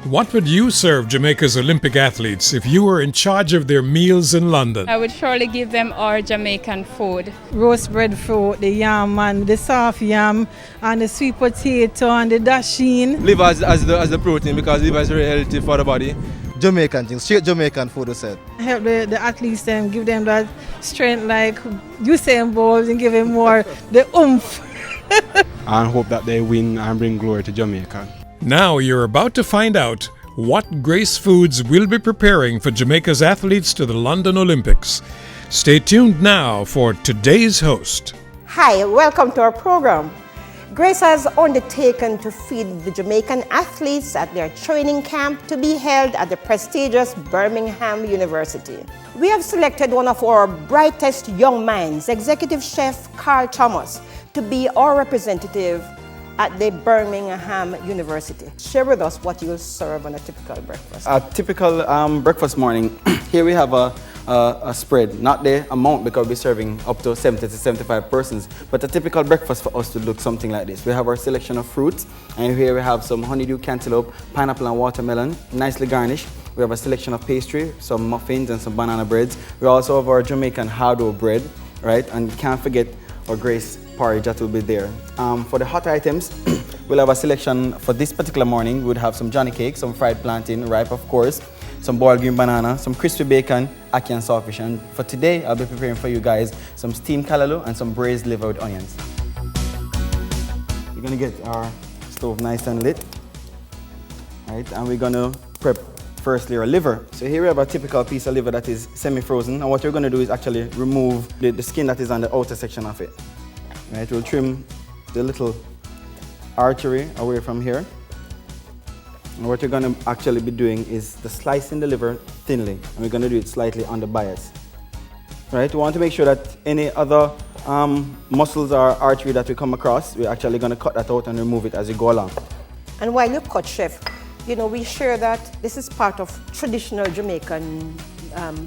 What would you serve Jamaica's Olympic athletes if you were in charge of their meals in London? I would surely give them our Jamaican food. Roast breadfruit, the yam and the soft yam and the sweet potato and the dasheen. Liver as the protein because liver is very healthy for the body. Jamaican things, straight Jamaican food, I said. Help the athletes them, give them that strength like Usain Bolt and give them more the oomph. And hope that they win and bring glory to Jamaica. Now you're about to find out what Grace Foods will be preparing for Jamaica's athletes to the London Olympics. Stay tuned now for today's host. Hi, welcome to our program. Grace has undertaken to feed the Jamaican athletes at their training camp to be held at the prestigious Birmingham University. We have selected one of our brightest young minds, Executive Chef Karl Thomas, to be our representative at the Birmingham University. Share with us what you will serve on a typical breakfast. A typical breakfast morning, here we have a spread, not the amount because we're serving up to 70 to 75 persons, but a typical breakfast for us to look something like this. We have our selection of fruits, and here we have some honeydew cantaloupe, pineapple and watermelon, nicely garnished. We have a selection of pastry, some muffins and some banana breads. We also have our Jamaican hard dough bread, right? And can't forget our Grace porridge that will be there. For the hot items, we'll have a selection for this particular morning. We would have some Johnny cake, some fried plantain, ripe of course, some boiled green banana, some crispy bacon, ackee and saltfish. And for today, I'll be preparing for you guys some steamed callaloo and some braised liver with onions. We're gonna get our stove nice and lit, right? And we're gonna prep firstly our liver. So here we have a typical piece of liver that is semi-frozen. And what we're gonna do is actually remove the skin that is on the outer section of it. Right, we'll trim the little artery away from here. And what you're going to actually be doing is slicing the liver thinly, and we're going to do it slightly on the bias. Right, we want to make sure that any other muscles or artery that we come across, we're actually going to cut that out and remove it as you go along. And while you cut, Chef, you know, we share that this is part of traditional Jamaican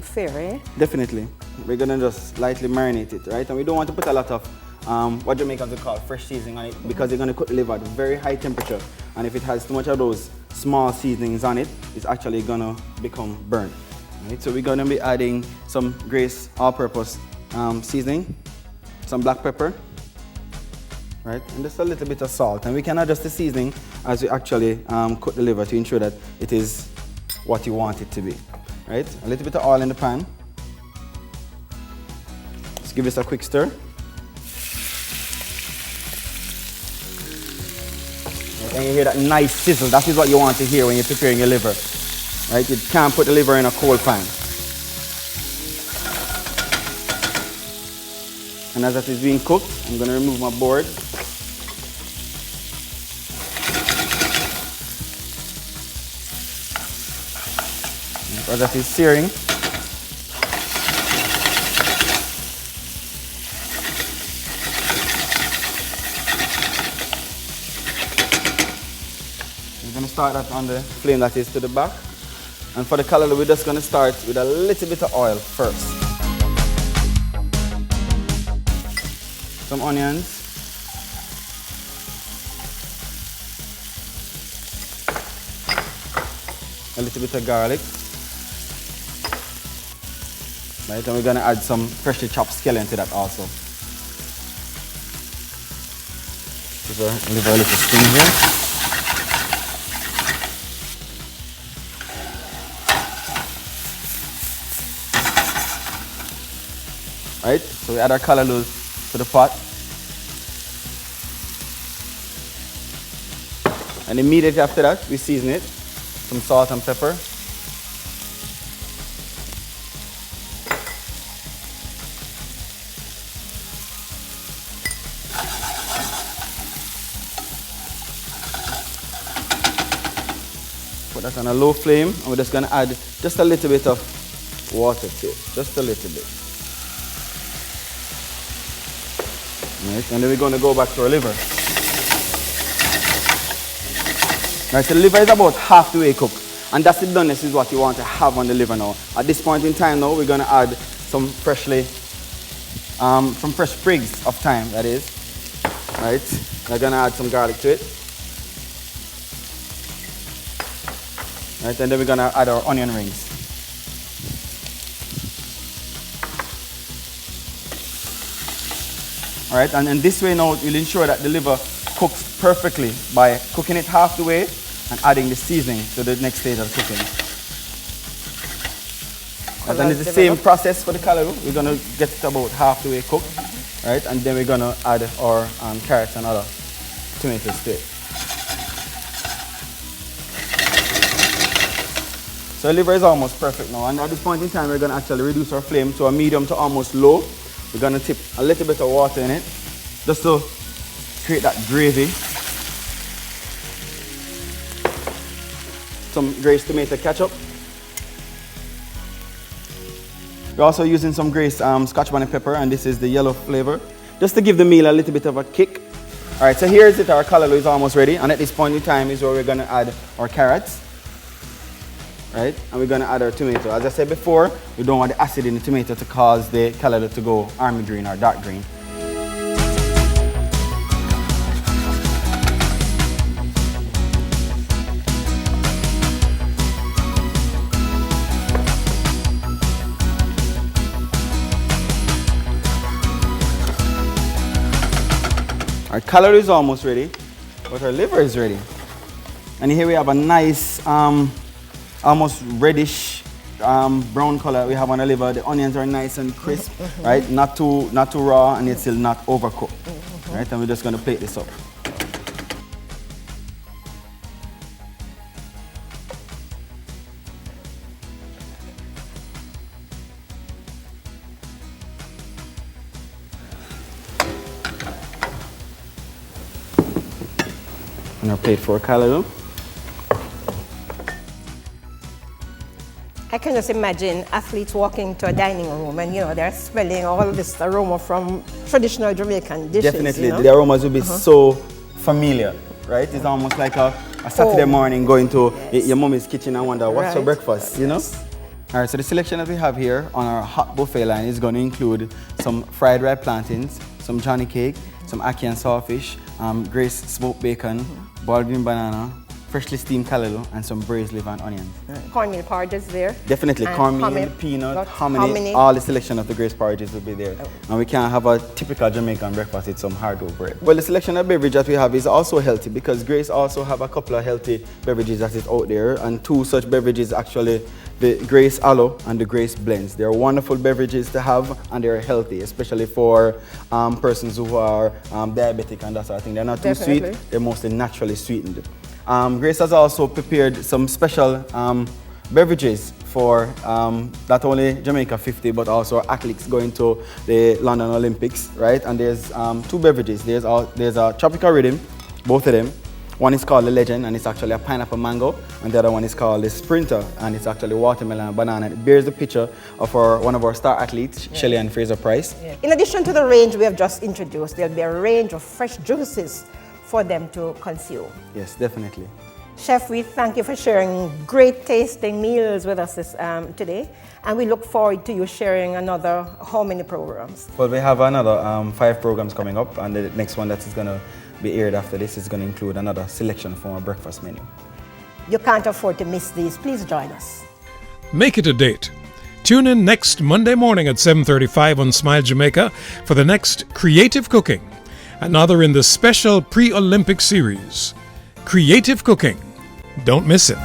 fare, eh? Definitely. We're going to just lightly marinate it, right? And we don't want to put a lot of what Jamaicans would call fresh seasoning on it because they're going to cook the liver at very high temperature, and if it has too much of those small seasonings on it, it's actually going to become burnt. Right? So we're going to be adding some Grace all-purpose seasoning, some black pepper, right, and just a little bit of salt, and we can adjust the seasoning as we actually cook the liver to ensure that it is what you want it to be. Right? A little bit of oil in the pan. Just give this a quick stir. And you hear that nice sizzle. That is what you want to hear when you're preparing your liver. Right? You can't put the liver in a cold pan. And as that is being cooked, I'm going to remove my board. As that is searing, start that on the flame that is to the back. And for the callaloo, we're just going to start with a little bit of oil first. Some onions. A little bit of garlic. Right, and we're going to add some freshly chopped scallion to that also. Give her a little steam here. Right, so we add our callaloo to the pot. And immediately after that, we season it. Some salt and pepper. Put that on a low flame, and we're just going to add just a little bit of water to it, just a little bit. Right, and then we're going to go back to our liver. Right, so the liver is about half the way cooked, and that's the doneness is what you want to have on the liver now. At this point in time now, we're going to add some fresh sprigs of thyme, that is. Right, we're going to add some garlic to it. Right, and then we're gonna add our onion rings. All right, and in this way now we'll ensure that the liver cooks perfectly by cooking it half the way and adding the seasoning to the next stage of cooking. And then it's the same process for the callaloo. We're gonna get it about half the way cooked, right? And then we're gonna add our carrots and other tomatoes to it. So the liver is almost perfect now, and at this point in time we're gonna actually reduce our flame to a medium to almost low. We're gonna tip a little bit of water in it, just to create that gravy. Some Braised tomato ketchup. We're also using some Braised Scotch bonnet pepper, and this is the yellow flavor, just to give the meal a little bit of a kick. All right, so here is it. Our callaloo is almost ready, and at this point in time is where we're gonna add our carrots. Right, and we're gonna add our tomato. As I said before, we don't want the acid in the tomato to cause the callaloo to go army green or dark green. Our callaloo is almost ready, but our liver is ready. And here we have a nice almost reddish brown color we have on the liver. The onions are nice and crisp, right? Not too raw, and it's still not overcooked, right? And we're just going to plate this up. And our plate for callaloo. I can just imagine athletes walking to a dining room and, they're smelling all this aroma from traditional Jamaican dishes. Definitely, the aromas will be so familiar, right? It's almost like a Saturday morning going to your mommy's kitchen and wonder, what's for breakfast, All right, so the selection that we have here on our hot buffet line is going to include some fried ripe plantains, some Johnny cake, some ackee and sawfish, Braised smoked bacon, boiled green banana, freshly steamed callaloo, and some braised liver and onions. Cornmeal porridge is there. Definitely, cornmeal, peanut, hominy, all the selection of the Braised porridges will be there. And we can't have a typical Jamaican breakfast with some hard dough bread. Well, the selection of beverage that we have is also healthy, because Braised also have a couple of healthy beverages that is out there, and two such beverages actually, the Braised Aloe and the Braised blends. They're wonderful beverages to have, and they're healthy, especially for persons who are diabetic and that sort of thing. They're not too sweet, they're mostly naturally sweetened. Braised has also prepared some special beverages for not only Jamaica 50, but also athletes going to the London Olympics, right? And there's two beverages. There's a tropical rhythm, both of them. One is called the Legend, and it's actually a pineapple mango, and the other one is called the Sprinter, and it's actually watermelon and banana. It bears the picture of one of our star athletes, Shelley and Fraser Price. In addition to the range we have just introduced, there'll be a range of fresh juices for them to consume. Yes, definitely. Chef, we thank you for sharing great tasting meals with us today, and we look forward to you sharing another how many programs? Well, we have another 5 programs coming up, and the next one that is going to be aired after this is going to include another selection from our breakfast menu. You can't afford to miss these. Please join us. Make it a date. Tune in next Monday morning at 7:35 on Smile Jamaica for the next Creative Cooking, another in the special pre-Olympic series. Creative Cooking. Don't miss it.